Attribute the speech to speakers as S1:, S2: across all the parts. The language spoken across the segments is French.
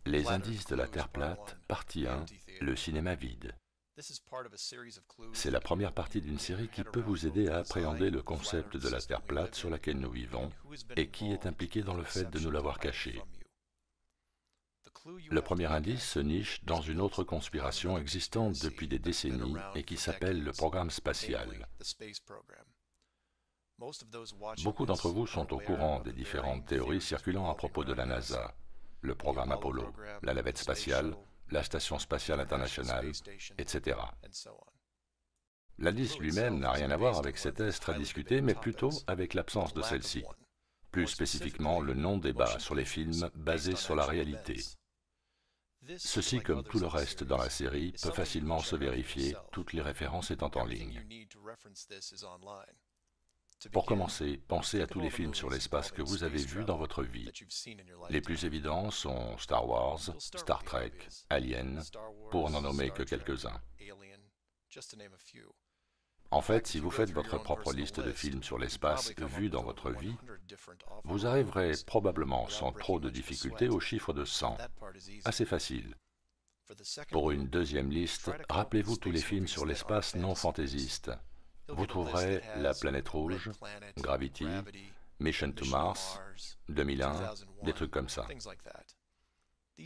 S1: Les indices de la Terre plate, partie 1, le cinéma vide. C'est la première partie d'une série qui peut vous aider à appréhender le concept de la Terre plate sur laquelle nous vivons et qui est impliqué dans le fait de nous l'avoir caché. Le premier indice se niche dans une autre conspiration existante depuis des décennies et qui s'appelle le programme spatial. Beaucoup d'entre vous sont au courant des différentes théories circulant à propos de la NASA, le programme Apollo, la navette spatiale, la Station spatiale internationale, etc. L'indice lui-même n'a rien à voir avec cet astre à discuter, mais plutôt avec l'absence de celle-ci. Plus spécifiquement, le non-débat sur les films basés sur la réalité. Ceci, comme tout le reste dans la série, peut facilement se vérifier, toutes les références étant en ligne. Pour commencer, pensez à tous les films sur l'espace que vous avez vus dans votre vie. Les plus évidents sont Star Wars, Star Trek, Alien, pour n'en nommer que quelques-uns. En fait, si vous faites votre propre liste de films sur l'espace vus dans votre vie, vous arriverez probablement sans trop de difficultés au chiffre de 100. Assez facile. Pour une deuxième liste, rappelez-vous tous les films sur l'espace non fantaisistes. Vous trouverez La Planète Rouge, Gravity, Mission to Mars, 2001, des trucs comme ça.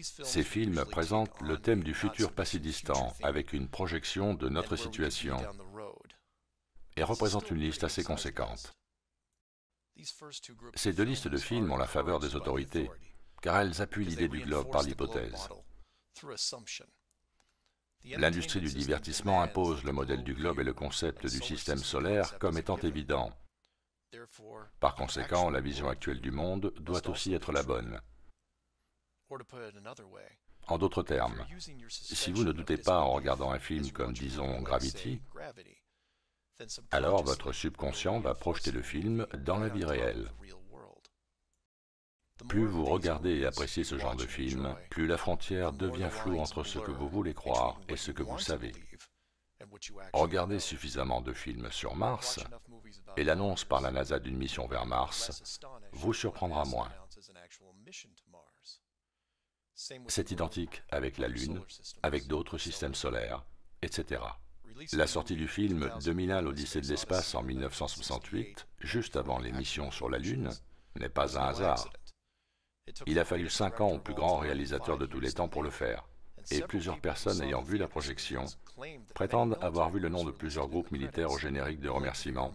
S1: Ces films présentent le thème du futur pas si distant, avec une projection de notre situation, et représentent une liste assez conséquente. Ces deux listes de films ont la faveur des autorités, car elles appuient l'idée du globe par l'hypothèse. L'industrie du divertissement impose le modèle du globe et le concept du système solaire comme étant évident. Par conséquent, la vision actuelle du monde doit aussi être la bonne. En d'autres termes, si vous ne doutez pas en regardant un film comme, disons, Gravity, alors votre subconscient va projeter le film dans la vie réelle. Plus vous regardez et appréciez ce genre de film, plus la frontière devient floue entre ce que vous voulez croire et ce que vous savez. Regardez suffisamment de films sur Mars, et l'annonce par la NASA d'une mission vers Mars vous surprendra moins. C'est identique avec la Lune, avec d'autres systèmes solaires, etc. La sortie du film 2001 l'Odyssée de l'espace en 1968, juste avant les missions sur la Lune, n'est pas un hasard. Il a fallu 5 ans au plus grand réalisateur de tous les temps pour le faire, et plusieurs personnes ayant vu la projection prétendent avoir vu le nom de plusieurs groupes militaires au générique de remerciements,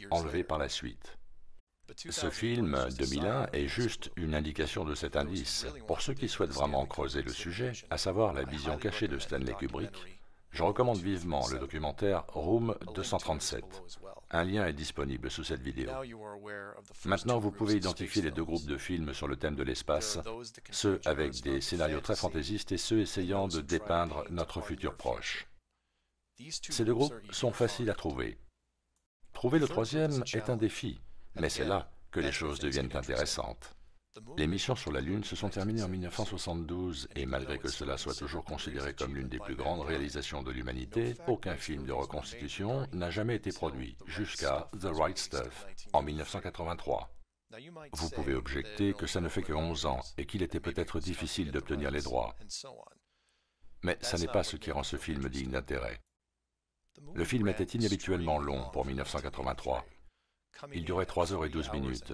S1: enlevés par la suite. Ce film 2001 est juste une indication de cet indice. Pour ceux qui souhaitent vraiment creuser le sujet, à savoir la vision cachée de Stanley Kubrick, je recommande vivement le documentaire Room 237. Un lien est disponible sous cette vidéo. Maintenant, vous pouvez identifier les deux groupes de films sur le thème de l'espace, ceux avec des scénarios très fantaisistes et ceux essayant de dépeindre notre futur proche. Ces deux groupes sont faciles à trouver. Trouver le troisième est un défi, mais c'est là que les choses deviennent intéressantes. Les missions sur la Lune se sont terminées en 1972 et malgré que cela soit toujours considéré comme l'une des plus grandes réalisations de l'humanité, aucun film de reconstitution n'a jamais été produit, jusqu'à The Right Stuff, en 1983. Vous pouvez objecter que ça ne fait que 11 ans et qu'il était peut-être difficile d'obtenir les droits. Mais ça n'est pas ce qui rend ce film digne d'intérêt. Le film était inhabituellement long pour 1983. Il durait 3 heures et 12 minutes.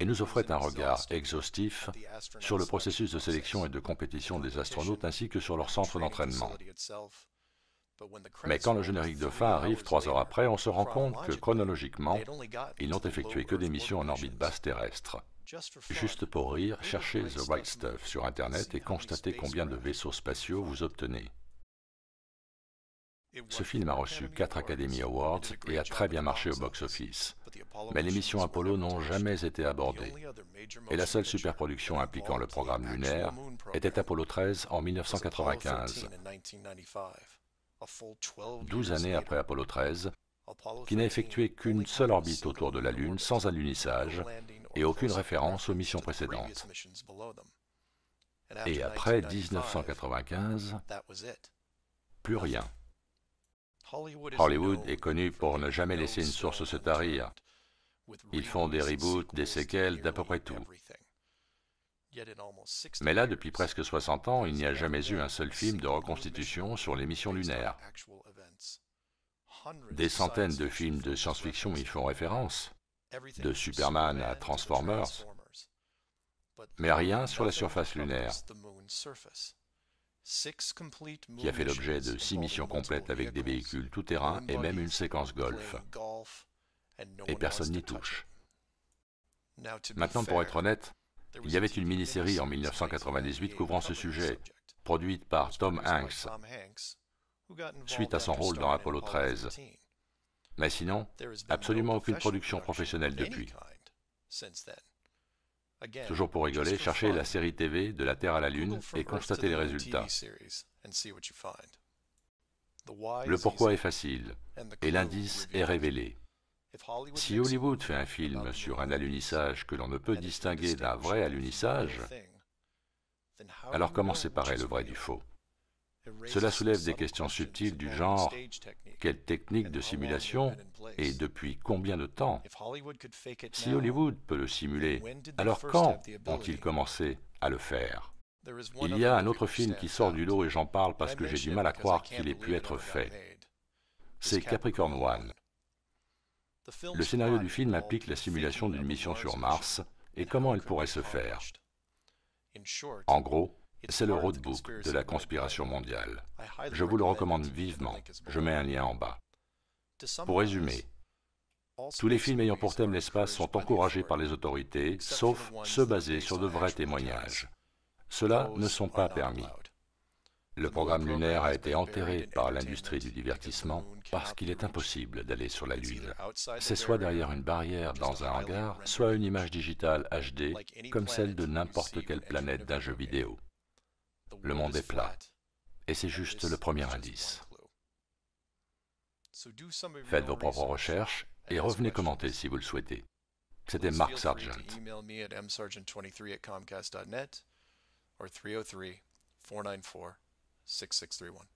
S1: Et nous offrait un regard exhaustif sur le processus de sélection et de compétition des astronautes ainsi que sur leur centre d'entraînement. Mais quand le générique de fin arrive 3 heures après, on se rend compte que chronologiquement, ils n'ont effectué que des missions en orbite basse terrestre. Juste pour rire, cherchez The Right Stuff sur Internet et constatez combien de vaisseaux spatiaux vous obtenez. Ce film a reçu 4 Academy Awards et a très bien marché au box-office. Mais les missions Apollo n'ont jamais été abordées. Et la seule superproduction impliquant le programme lunaire était Apollo 13 en 1995. 12 années après Apollo 13, qui n'a effectué qu'une seule orbite autour de la Lune sans alunissage et aucune référence aux missions précédentes. Et après 1995, plus rien. Hollywood est connu pour ne jamais laisser une source se tarir. Ils font des reboots, des séquelles, d'à peu près tout. Mais là, depuis presque 60 ans, il n'y a jamais eu un seul film de reconstitution sur les missions lunaires. Des centaines de films de science-fiction y font référence, de Superman à Transformers, mais rien sur la surface lunaire, qui a fait l'objet de 6 missions complètes avec des véhicules tout-terrain et même une séquence golf. Et personne n'y touche. Maintenant, pour être honnête, il y avait une mini-série en 1998 couvrant ce sujet, produite par Tom Hanks, suite à son rôle dans Apollo 13. Mais sinon, absolument aucune production professionnelle depuis. Toujours pour rigoler, cherchez la série TV de la Terre à la Lune et constatez les résultats. Le pourquoi est facile, et l'indice est révélé. Si Hollywood fait un film sur un alunissage que l'on ne peut distinguer d'un vrai alunissage, alors comment séparer le vrai du faux? Cela soulève des questions subtiles du genre « Quelle technique de simulation et depuis combien de temps ?» Si Hollywood peut le simuler, alors quand ont-ils commencé à le faire? Il y a un autre film qui sort du lot et j'en parle parce que j'ai du mal à croire qu'il ait pu être fait. C'est Capricorn One. Le scénario du film implique la simulation d'une mission sur Mars et comment elle pourrait se faire. En gros, c'est le roadbook de la conspiration mondiale. Je vous le recommande vivement. Je mets un lien en bas. Pour résumer, tous les films ayant pour thème l'espace sont encouragés par les autorités, sauf ceux basés sur de vrais témoignages. Ceux-là ne sont pas permis. Le programme lunaire a été enterré par l'industrie du divertissement parce qu'il est impossible d'aller sur la Lune. C'est soit derrière une barrière dans un hangar, soit une image digitale HD comme celle de n'importe quelle planète d'un jeu vidéo. Le monde est plat. Et c'est juste le premier indice. Faites vos propres recherches et revenez commenter si vous le souhaitez. C'était Mark Sargent. Or 303-494-6631.